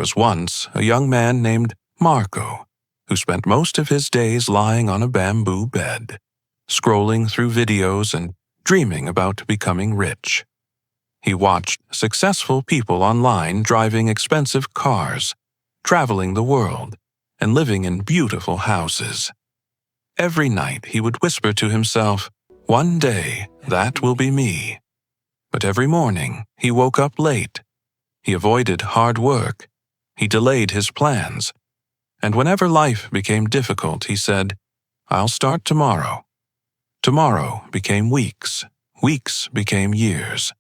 was once a young man named Marco, who spent most of his days lying on a bamboo bed, scrolling through videos and dreaming about becoming rich. He watched successful people online driving expensive cars, traveling the world, and living in beautiful houses. Every night he would whisper to himself, "One day, that will be me." But every morning he woke up late. He avoided hard work. He delayed his plans. And whenever life became difficult, he said, "I'll start tomorrow." Tomorrow became weeks. Weeks became years.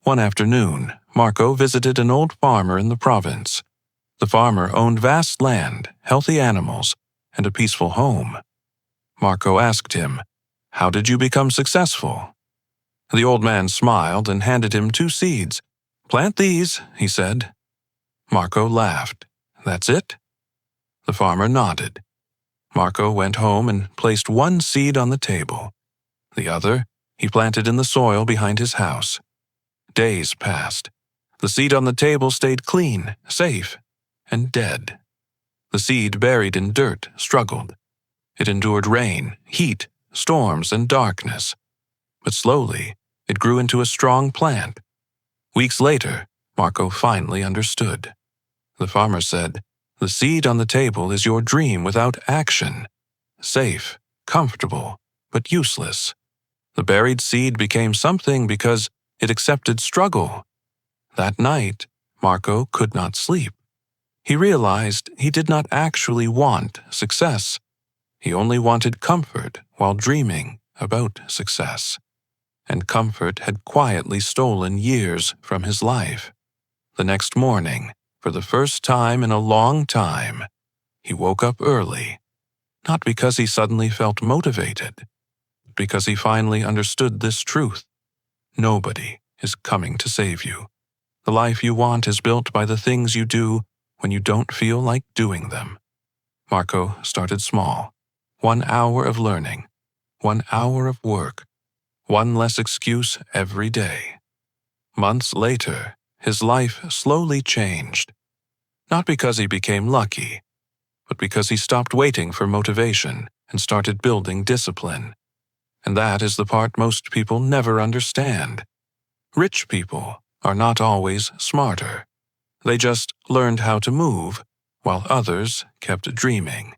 One afternoon, Marco visited an old farmer in the province. The farmer owned vast land, healthy animals, and a peaceful home. Marco asked him, "How did you become successful?" The old man smiled and handed him 2 seeds. "Plant these," he said. Marco laughed. "That's it?" The farmer nodded. Marco went home and placed 1 seed on the table. The other he planted in the soil behind his house. Days passed. The seed on the table stayed clean, safe, and dead. The seed buried in dirt struggled. It endured rain, heat, storms, and darkness. But slowly, it grew into a strong plant. Weeks later, Marco finally understood. The farmer said, "The seed on the table is your dream without action. Safe, comfortable, but useless. The buried seed became something because it accepted struggle." That night, Marco could not sleep. He realized he did not actually want success. He only wanted comfort while dreaming about success. And comfort had quietly stolen years from his life. The next morning, for the first time in a long time, he woke up early, not because he suddenly felt motivated, but because he finally understood this truth. Nobody is coming to save you. The life you want is built by the things you do when you don't feel like doing them. Marco started small. 1 hour of learning, 1 hour of work, 1 less excuse every day. Months later, his life slowly changed. Not because he became lucky, but because he stopped waiting for motivation and started building discipline. And that is the part most people never understand. Rich people are not always smarter. They just learned how to move, while others kept dreaming.